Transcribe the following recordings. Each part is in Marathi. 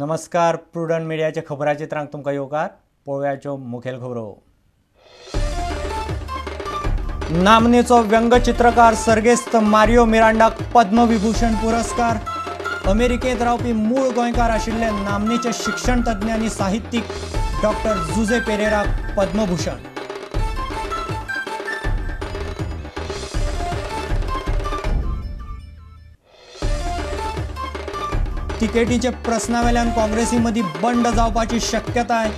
नमस्कार, प्रुडंट मिडियाच्या खबराचित्रांक तुमकां येवकार. पळोवयाच्यो मुखेल खबरो. नामनेचो व्यंगचित्रकार सर्गेस्त मारियो मिरांडाक पद्मविभूषण पुरस्कार. अमेरिकेत रावपी मूळ गोंयकार आशिल्ले नामनेचे शिक्षण तज्ञ आनी साहित्यीक डॉक्टर जुजे पेरेराक पद्मभूषण. तिकेटीचे प्रस्नावेल्यान काँग्रेसी मदीं बंड जावपाची शक्यताय.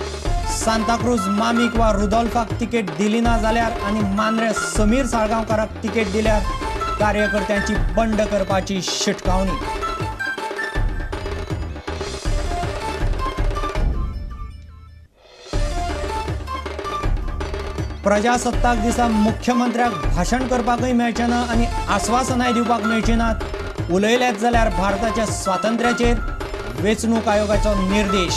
सांताक्रूज मामीक वा रुदोल्फाक तिकेट दिली ना जाल्यार आनी मांद्रे समीर साळगांवकाराक तिकेट दिल्यार कार्यकर्त्यांची बंड करपाची शिटकावणी. प्रजासत्ताक दिसा मुख्यमंत्र्याक भाशण करपाकय मेळचें ना आनी आस्वासनाय दिवपाक मेळची नात. उलयलेच जाल्यार भारताच्या स्वातंत्र्याचेर वेंचणूक आयोगाचो निर्देश.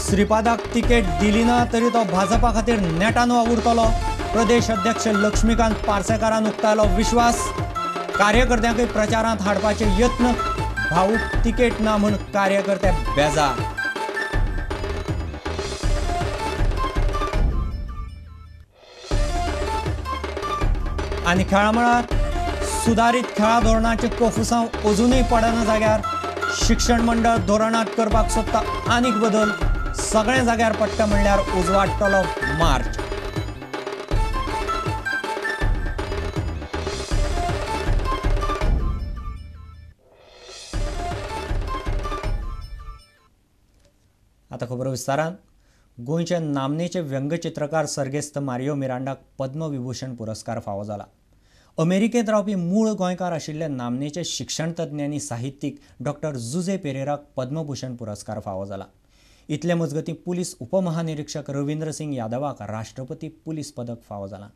श्रीपादाक तिकेट दिली ना तरी तो भाजपा खातीर नेटान वावुरतलो. प्रदेश अध्यक्ष लक्ष्मीकांत पार्सेकारान उक्तायलो विश्वास. कार्यकर्त्यांकय प्रचारांत हाडपाचे यत्न. भाऊक तिकेट ना म्हूण कार्यकर्ते बेजार. आनी खेळामळार सुधारीत खेळा धोरणाचे कोफुसांव अजूनय पडना जाग्यार. शिक्षण मंडळ धोरणांत करपाक सोदता आनीक बदल. सगळे जाग्यार पडटा म्हणल्यार उजवाडटलो मार्च. आता खबर विस्तारान. गोंयचे नामनेचे व्यंगचित्रकार सर्गेस्त मारियो मिरांडाक पद्मविभूषण पुरस्कार फावो जाला. अमेरिकेत रावपी मूळ गोंयकार आशिल्ले नामनेचे शिक्षण तज्ञ आनी साहित्यीक डॉक्टर जुजे पेरेराक पद्मभूषण पुरस्कार फावो जाला. इतले मजगतीं पुलीस उपमहानिरीक्षक रविंद्र सिंग यादवाक राष्ट्रपती पुलीस पदक फावो जाला.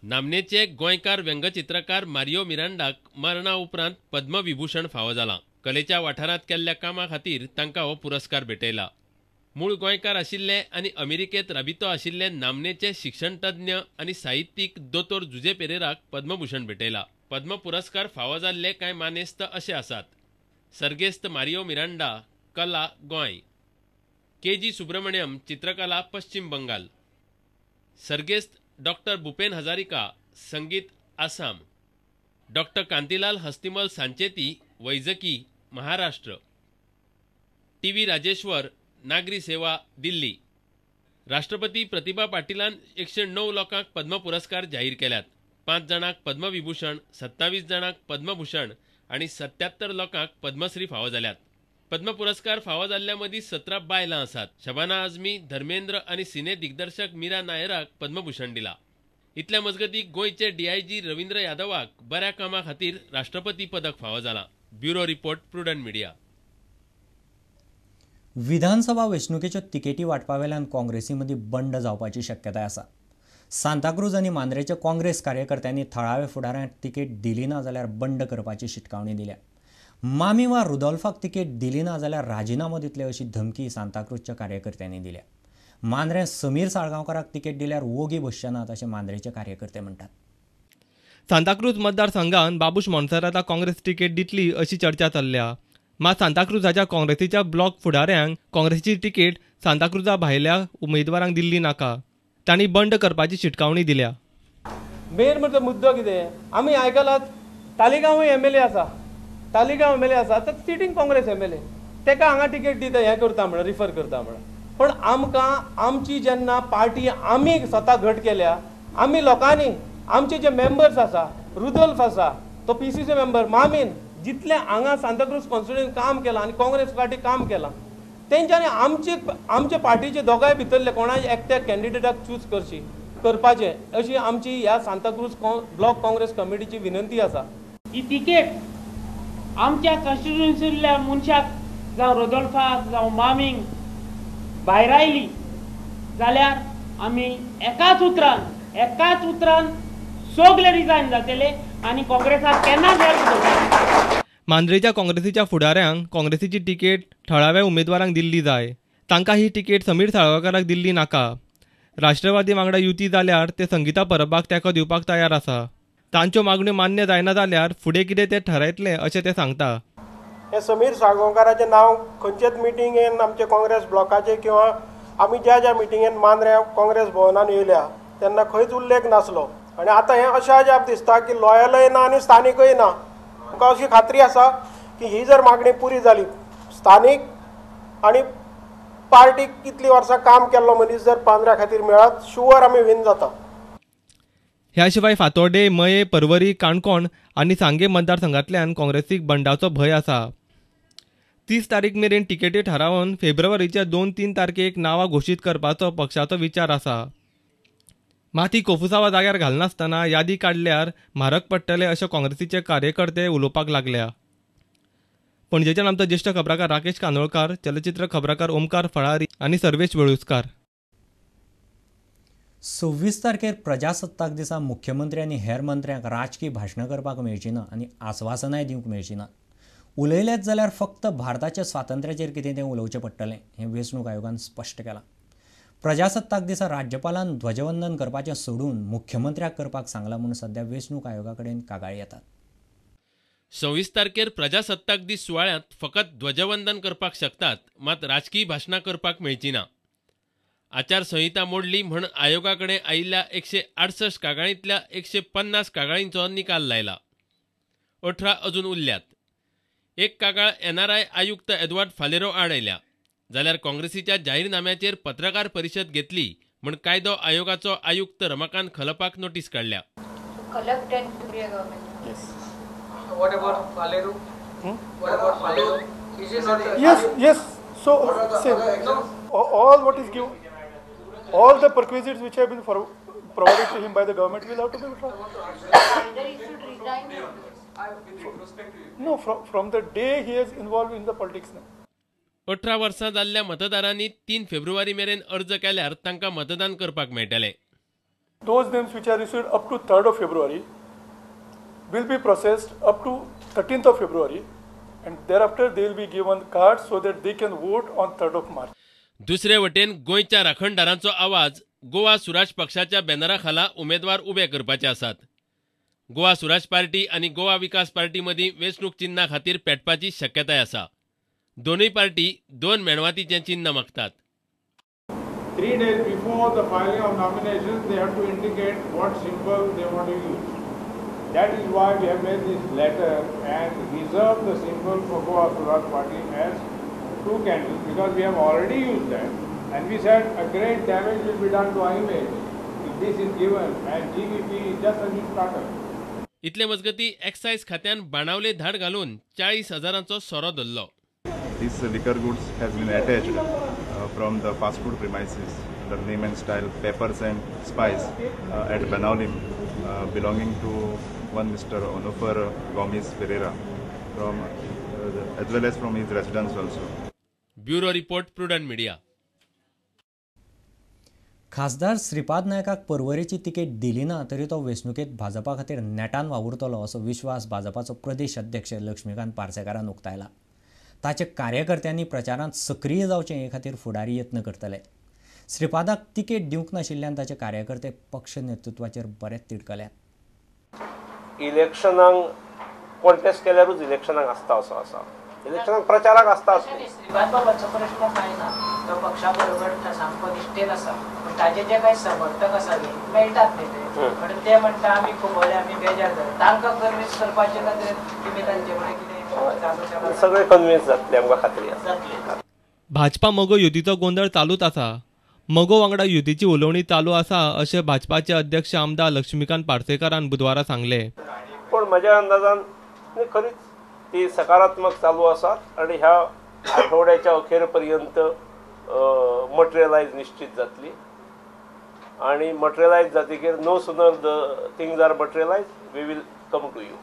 नामनेचे गोंयकार व्यंगचित्रकार मारियो मिरांडाक मरणा उपरांत पद्मविभूषण फावो जाला. कलेच्या वाठारांत केल्ल्या कामा खातीर तांकां हो पुरस्कार भेटयला. मूळ गोंयकार आशिल्ले आनी अमेरिकेत राबितो आशिल्ले नामनेचे शिक्षण तज्ञ आनी साहित्यीक दोतोर जुजे पेरेराक पद्मभूषण भेटयला. पद्म पुरस्कार फावो जाल्ले कांय मानेस्त अशे आसात. सर्गेस्त मारियो मिरांडा, कला गोंय. के.जी. सुब्रमण्यम, चित्रकला पश्चिम बंगाल. सर्गेस्त डॉक्टर भुपेन हजारिका, संगीत आसाम. डॉक्टर कांतीलाल हस्तिमल सांचेती, वैजकी महाराष्ट्र. टी.व्ही. राजेश्वर, नागरी सेवा दिल्ली. राष्ट्रपती प्रतिभा पाटीलान 109 लोकांक पद्म पुरस्कार जाहीर केल्यात. 5 जाणांक पद्मविभूषण, 27 जाणांक पद्मभूषण आणि 77 लोकांक पद्मश्री फावो जाल्यात. पद्म पुरस्कार फावो जाल्ल्या मदीं 17 बायलां आसात. शबाना आझमी, धर्मेंद्र आणि सिने दिग्दर्शक मीरा नायराक पद्मभूषण दिला. इतल्या मजगतीं गोंयचे डीआयजी रवींद्र यादवाक बऱ्या कामा खातीर राष्ट्रपती पदक फावो जाला. Bureau report, Prudent Media. विधानसभा वेंचणुकेच्यो तिकेटी वांटपावेल्यान काँग्रेसी मदीं बंड जावपाची शक्यताय आसा. सांताक्रूज आनी मांद्रेच्या काँग्रेस कार्यकर्त्यांनी थळाव्या फुडाऱ्यांक तिकेट दिली ना जाल्यार बंड करपाची शिटकावणी दिल्या. मामी वा रुदोल्फाक तिकेट दिली ना जाल्यार राजिनामो दितले अशी धमकी सांताक्रूजच्या कार्यकर्त्यांनी दिल्या. मांद्रे समीर साळगांवकाराक तिकेट दिल्यार वोगी बसचे नात अशें मांद्रेचे कार्यकर्ते म्हणटात. सांताक्रूज मतदारसंघात बाबूश मोन्सेराताक काँग्रेस तिकेट दितली अशी चर्चा चल्ल्या. मात सांताक्रूजाच्या काँग्रेसीच्या ब्लॉक फुडाऱ्यांक काँग्रेसीची तिकेट सांताक्रूजा भायल्या उमेदवारांक दिल्ली नाका. तांणी बंड करपाची शिटकावणी दिल्या. मेन म्हणजे मुद्दो कितें, आमी आयकलां तालिगांव एमएलए आसा, तालिगांव एमएलए आसा तर सिटींग काँग्रेस एमएलए तेका हांगा तिकेट दिता, हें करता म्हणून रिफर करता म्हणून. पण आमकां आमची जेन्ना पार्टी आमी स्वता घट केल्या, आमी लोकांनी आमचे जे मेंबर्स आसा, रुदोल्फ आसा तो पीसीसी मेंबर, मामीन जितले हांगा सांताक्रूज कॉन्स्टिट्युएन्सीन काम केलां आनी काँग्रेस पार्टी काम केलां, तेंच्यांनी आमचे पार्टीचे दोगांय भितरले कोणाय एकट्या कॅन्डिडेटाक चूज करपाचे अशी आमची ह्या सांताक्रूज ब्लॉक काँग्रेस कमिटीची विनंती आसा. ही तिकेट आमच्या कॉन्स्टिट्युएन्सींतल्या मनशाक जावं रुदोल्फाक जावं मामींक भायर आयली जाल्यार आमी एकाच उतरान सगळे रिजायन जातले आनी काँग्रेसाक केन्नाच हेल्प करतले. मांद्रेच्या काँग्रेसीच्या फुडाऱ्यांक काँग्रेसीची तिकेट थळाव्या उमेदवारांक दिल्ली जाय. तांकां ही तिकेट समीर साळगांवकाराक दिल्ली नाका. राष्ट्रवादी वांगडा युती जाल्यार ते संगीता परबाक तेंको दिवपाक तयार आसा. तांच्यो मागण्यो मान्य जायना जाल्यार फुडें कितें ते ठरयतले अशें ते सांगता. हे समीर साळगांवकाराचें नांव खंयचेच मिटिंगेन आमचे काँग्रेस ब्लॉकाचे किंवा आमी ज्या मिटिंगेन मांद्र्या काँग्रेस भवनान येयल्या तेन्ना खंयच उल्लेख नासलो. आनी आतां हें अशें अजाप दिसता की लॉयलय ना आनी स्थानिकय ना. आमकां अशी खात्री आसा की ही जर मागणी पुरी जाली, स्थानीक आनी पार्टीक कितलीं वर्सां काम केल्लो मनीस जर पांद्र्या खातीर मेळत, शुअर आमी विन जाता. ह्या शिवाय फातोर्डे, मये, पर्वरी, काणकोण आनी सांगे मतदारसंघांतल्यान काँग्रेसीक बंडाचो भंय आसा. 30 तारीख मेरेन तिकेटी थारावन फेब्रुवारीच्या 2-3 तारखेक नांवां घोशीत करपाचो पक्षाचो विचार आसा. मात ही कोफुसावा जाग्यार घालनासतना यादी काडल्यार म्हारग पडटले अशें काँग्रेसीचे कार्यकर्ते उलोवपाक लागल्या. पणजेच्यान आमचो ज्येश्ठ खबराकार राकेश कांदोळकार, चलचित्र खबराकार ओमकार फळारी आनी सर्वेश वेळुस्कार. 26 तारखेर प्रजासत्ताक दिसा मुख्यमंत्री आनी हेर मंत्र्यांक राजकी भाशणां करपाक मेळची ना आनी आस्वासनाय दिवंक मेळची ना. उलयलेच जाल्यार फक्त भारताच्या स्वातंत्र्याचेर कितें तें उलोवचें पडटलें हें वेंचणूक आयोगान स्पश्ट केलां. प्रजासत्ताक दिसा राज्यपालान ध्वजवंदन करपाचें सोडून मुख्यमंत्र्याक करपाक सांगलां म्हूण सध्या वेंचणूक आयोगा कडेन कागाळी येतात. 26 तारखेर प्रजासत्ताक दीस सुवाळ्यांत फकत ध्वजवंदन करपाक शकतात, मात राजकी भाशणां करपाक मेळची ना. आचारसंहिता मोडली म्हूण आयोगा कडेन आयिल्ल्या 168 कागाळींतल्या 150 कागाळींचो निकाल लायला. 18 अजून उरल्यात. एक कागाळ NRI आयुक्त एडवर्ड फालेरो आड आयल्या. जाल्यार काँग्रेसीच्या जाहीरनाम्याचेर पत्रकार परिशद घेतली म्हूण कायदो आयोगाचो आयुक्त रमाकांत खलपाक नोटीस काडल्या. What about Falero? What about Falero? Is it not? Yes. So, say, all what is given, all the perquisites which have been provided to him by the government will have to be withdrawn. No, from the day he is involved in the politics now. 18 वर्सां जाल्ल्या मतदारांनी 3 फेब्रुवारी मेरेन अर्ज केल्यार तांकां मतदान करपाक मेळटलें. Those names which are received up to 3rd of February will be processed up to 13th of February, and thereafter they will be given cards so that they can vote on 3rd of March. दुसरे वटेन गोंयच्या राखणदारांचो आवाज गोवा सुराज पक्षाच्या बॅनरा खाला उमेदवार उबे करपाचे आसात. गोवा सुराज पार्टी आनी गोवा विकास पार्टी मदीं वेंचणूक चिन्ना खातीर पेटपाची शक्यताय आसा. दोनूय पार्टी 2 मेणवातीचें चिन्ह मागतात. 3 days before the filing of nominations, they have to indicate what symbol they want to use. That is why we have made this letter and reserved the symbol for Goa Suraj Party as 2 candles, because we have already used that, and we said a great damage will be done to our image if this is given, and GVP is just a new starter. इतले मजगती एक्सायज खात्यान बाणावले धाड घालून 40,000चो सोरो धरलो. These liquor goods have been attached from the fast food premises under name and style Peppers and Spice at Banawlim, belonging to one Mr. Onufar Gomes Pereira, from as well as from his residence also. Bureau report, Prudent media. खासदार श्रीपाद नायकाक पर्वरेची तिकेट दिली ना तरी तो वेंचणुकेत भाजपा खातीर नेटान वावुरतलो असो विश्वास भाजपाचो प्रदेश अध्यक्ष लक्ष्मीकांत पार्सेकारान उक्तायला. ताचे कार्यकर्त्यांनी प्रचारांत सक्रीय जावचें हे खातीर फुडारी यत्न करतले. श्रीपादाक तिकेट दिवंक नाशिल्ल्यान ताचे कार्यकर्ते पक्ष नेतृत्वाचेर बरेच तिडकल्यात. इलेक्शनाक कॉन्टेस्ट केल्यारूच इलेक्शनाक आसता असो आसा. इलेक्शनाक प्रचाराक आसता असो. श्रीपाद बाबाचो प्रश्न काय ना, तो पक्षा बरोबर सामको निश्टेन आसा. पण ताजे जे काही समर्थक आसा मेळटात ते, पण ते म्हणटा आमी खबरले आमी बेजार जाता. तांकां कन्विन्स करपाचे खातीर तुमी तांचे कडेन कितें सगळे कन्विन्स जातले, आमकां खात्री आसा. भाजपा मगो युतीचो गोंधळ चालूच आसा. मगो वांगडा युतीची उलोवणी चालू आसा अशें भाजपाचे अध्यक्ष आमदार लक्ष्मीकांत पार्सेकारान बुधवारा सांगले. पण म्हज्या अंदाजान खरीच ती सकारात्मक चालू आसात आनी ह्या आठवड्याच्या अखेर पर्यंत मटेरियलायज निश्चित जातली. आणि मटेरियलायज जातकीर no sooner the things are materialise we will come to you.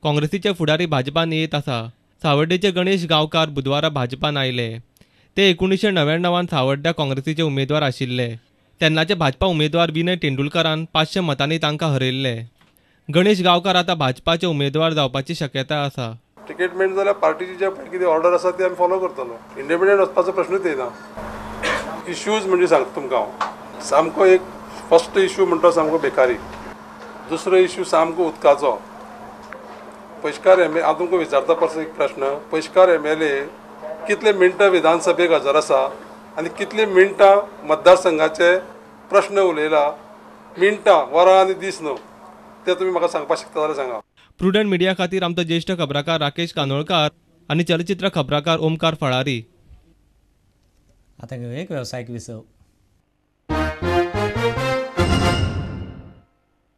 काँग्रेसीचे फुडारी भाजपान येत आसा. सावर्डेचे गणेश गांवकार बुधवारा भाजपान आयले. ते 1999 सावर्ड्या काँग्रेसीचे उमेदवार आशिल्ले. तेन्नाचे भाजपा उमेदवार विनय तेंडुलकरान 500 मतांनी तांकां हरयल्ले. गणेश गांवकार आतां भाजपाचे उमेदवार जावपाची शक्यताय आसा. टिकेट मेळटा जाल्यार पार्टीची जे कितें ऑर्डर आसा ती आमी फॉलो करतलो. इंडिपेंडंट वचपाचो प्रश्नूच येना. इश्यूज म्हणजे सांगता तुमकां हांव, सामको एक फर्स्ट इश्यू म्हणटा सामको बेकारी, दुसरो इश्यू सामको उदकाचो. पयशकार एम एल हांव तुमकां विचारता परत एक प्रश्न, पयशकार MLA कितले मिनटां विधानसभेक हजर आसा आनी कितले मिनटां मतदारसंघाचे प्रश्न उलयला, मिनटां वरां आनी दीस न्हू, ते तुमी म्हाका सांगपाक शकता जाल्यार सांगा. प्रुडंट मिडिया खातीर आमचो ज्येश्ठ खबराकार राकेश कानोळकार आनी चलचित्र खबराकार ओमकार फळारी. आता एक व्यावसायिक विसव.